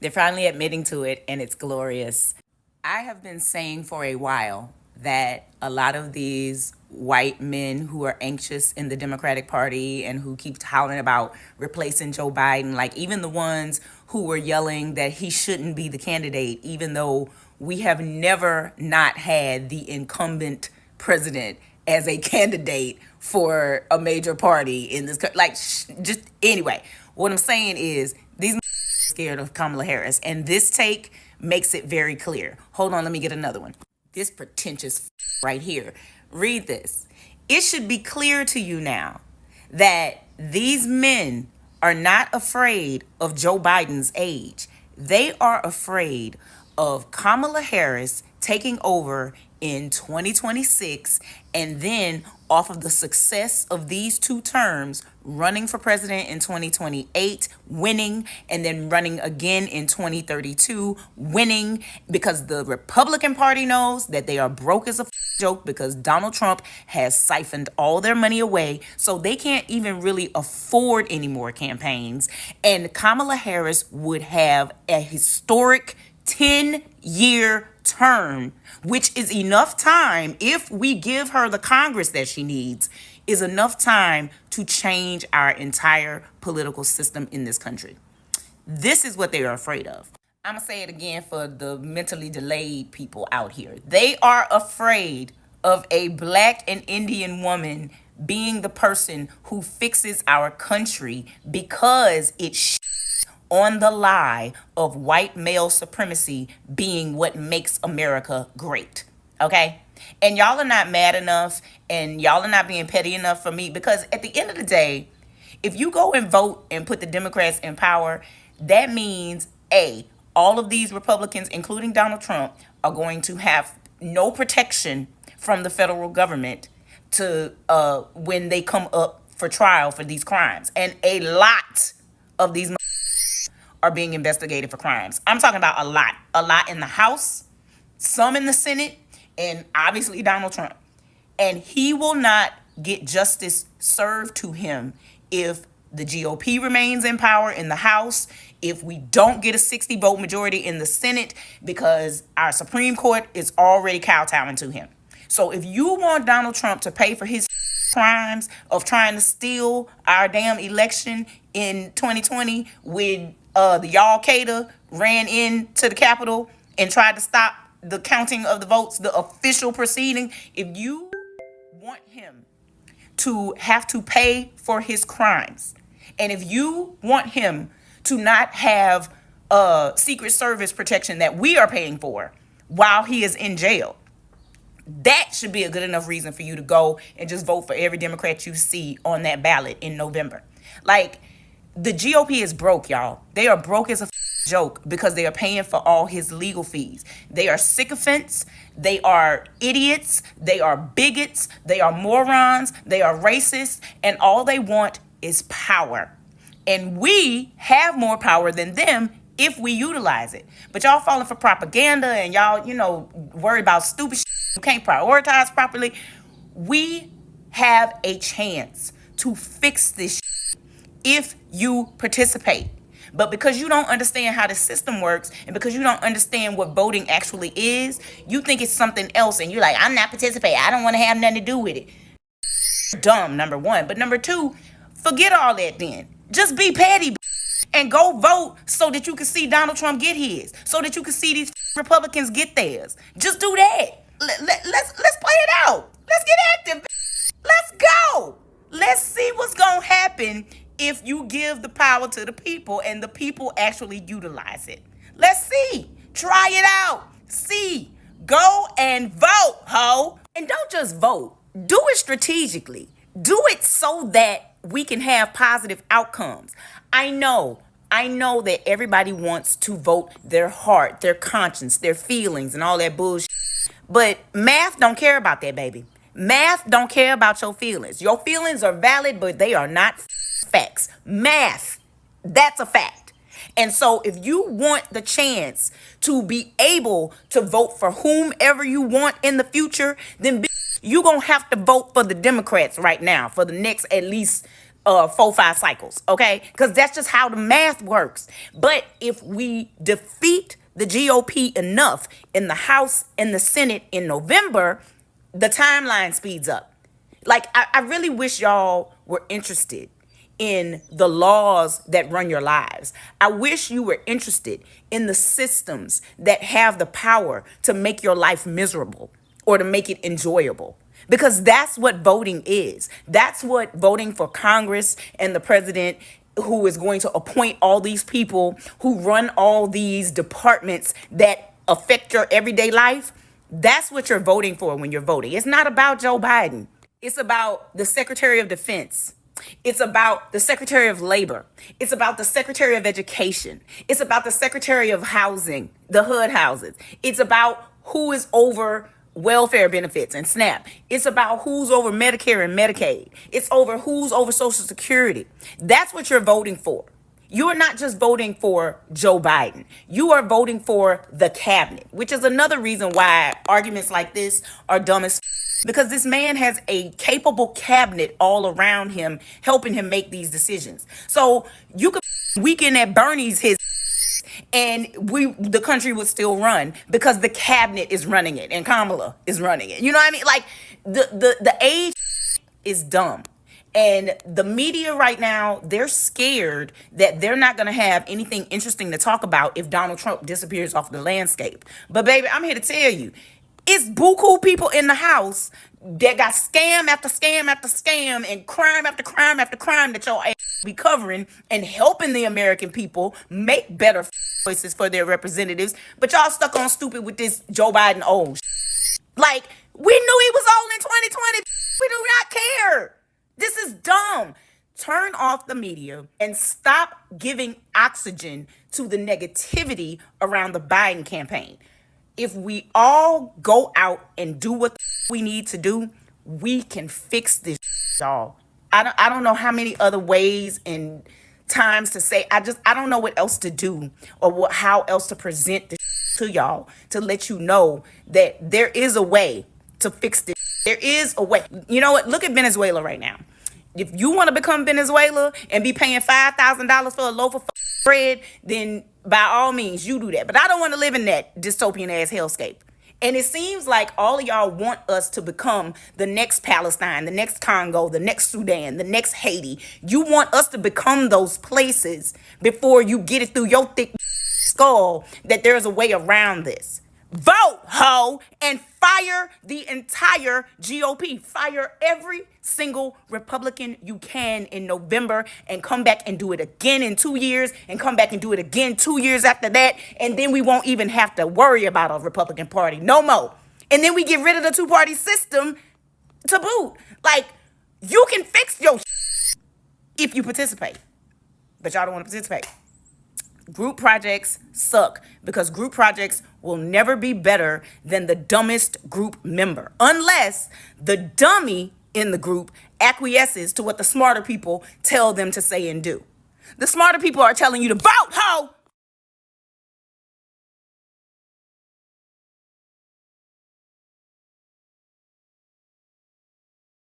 They're finally admitting to it, and it's glorious. I have been saying for a while that a lot of these white men who are anxious in the Democratic Party and who keep hollering about replacing Joe Biden, like even the ones who were yelling that he shouldn't be the candidate, even though we have never not had the incumbent president as a candidate for a major party in this country. Like, just anyway, what I'm saying is these scared of Kamala Harris, and this take makes it very clear. Hold on, let me get another one. This pretentious right here. Read this. It should be clear to you now that these men are not afraid of Joe Biden's age. They are afraid of Kamala Harris taking over in 2026, and then off of the success of these two terms, running for president in 2028, winning, and then running again in 2032, winning, because the Republican Party knows that they are broke as a joke because Donald Trump has siphoned all their money away, so they can't even really afford any more campaigns. And Kamala Harris would have a historic 10-year term, which is enough time, if we give her the Congress that she needs, is enough time to change our entire political system in this country. This is what they are afraid of. I'm going to say it again for the mentally delayed people out here. They are afraid of a Black and Indian woman being the person who fixes our country because it's on the lie of white male supremacy being what makes America great. Okay? And y'all are not mad enough, and y'all are not being petty enough for me, because at the end of the day, if you go and vote and put the Democrats in power, that means all of these Republicans, including Donald Trump, are going to have no protection from the federal government to when they come up for trial for these crimes. And a lot of these are being investigated for crimes. I'm talking about a lot in the House, some in the Senate, and obviously Donald Trump. And he will not get justice served to him if the GOP remains in power in the House, if we don't get a 60 vote majority in the Senate, because our Supreme Court is already kowtowing to him. So if you want Donald Trump to pay for his crimes of trying to steal our damn election in 2020 when the Al-Qaeda ran into the Capitol and tried to stop the counting of the votes, the official proceeding, if you want him to have to pay for his crimes, and if you want him to not have Secret Service protection that we are paying for while he is in jail, that should be a good enough reason for you to go and just vote for every Democrat you see on that ballot in November. Like, the GOP is broke, y'all. They are broke as a joke because they are paying for all his legal fees. They are sycophants. They are idiots. They are bigots. They are morons. They are racist. And all they want is power. And we have more power than them if we utilize it. But y'all falling for propaganda and y'all, worried about stupid shit. You can't prioritize properly. We have a chance to fix this shit if you participate. But because you don't understand how the system works, and because you don't understand what voting actually is, you think it's something else, and you're like, I'm not participating. I don't want to have nothing to do with it. Dumb, number one. But number two, forget all that then. Just be petty and go vote so that you can see Donald Trump get his, so that you can see these Republicans get theirs. Just do that. Let's play it out. Let's get active. Let's go. Let's see what's going to happen if you give the power to the people and the people actually utilize it. Let's see. Try it out. See. Go and vote, ho. And don't just vote. Do it strategically. Do it so that we can have positive outcomes. I know that everybody wants to vote their heart, their conscience, their feelings, and all that bullshit. But math don't care about that, baby. Math don't care about your feelings. Your feelings are valid, but they are not facts. Math, that's a fact. And so if you want the chance to be able to vote for whomever you want in the future, then you're going to have to vote for the Democrats right now for the next at least 4-5 cycles, okay? Because that's just how the math works. But if we defeat the GOP enough in the House and the Senate in November, the timeline speeds up. Like, I really wish y'all were interested in the laws that run your lives. I wish you were interested in the systems that have the power to make your life miserable or to make it enjoyable. Because that's what voting is. That's what voting for Congress and the president, who is going to appoint all these people who run all these departments that affect your everyday life. That's what you're voting for when you're voting. It's not about Joe Biden. It's about the Secretary of Defense. It's about the Secretary of Labor. It's about the Secretary of Education. It's about the Secretary of Housing, the HUD houses. It's about who is over welfare benefits and SNAP. It's about who's over Medicare and Medicaid. It's over who's over Social Security. That's what you're voting for. You are not just voting for Joe Biden. You are voting for the cabinet, which is another reason why arguments like this are dumb as because this man has a capable cabinet all around him, helping him make these decisions. So you could weekend at Bernie's his and the country would still run because the cabinet is running it and Kamala is running it. You know what I mean? Like the age is dumb. And the media right now, they're scared that they're not going to have anything interesting to talk about if Donald Trump disappears off the landscape. But baby, I'm here to tell you, it's buku people in the House that got scam after scam after scam and crime after crime after crime that your ass be covering and helping the American people make better choices for their representatives. But y'all stuck on stupid with this Joe Biden old like, we knew he was old in 2020. We do not care. This is dumb. Turn off the media and stop giving oxygen to the negativity around the Biden campaign. If we all go out and do what we need to do, we can fix this, y'all. I don't know how many other ways and times to say. I don't know what else to do or how else to present this to y'all to let you know that there is a way to fix this. There is a way. You know what? Look at Venezuela right now. If you want to become Venezuela and be paying $5,000 for a loaf of bread, then by all means, you do that. But I don't want to live in that dystopian ass hellscape. And it seems like all of y'all want us to become the next Palestine, the next Congo, the next Sudan, the next Haiti. You want us to become those places before you get it through your thick skull that there's a way around this. Vote, ho, and fire the entire GOP. Fire every single Republican you can in November and come back and do it again in 2 years and come back and do it again 2 years after that. And then we won't even have to worry about a Republican Party no more. And then we get rid of the two-party system to boot. Like, you can fix your if you participate. But y'all don't want to participate. Group projects suck because group projects will never be better than the dumbest group member unless the dummy in the group acquiesces to what the smarter people tell them to say and do. The smarter people are telling you to vote, ho!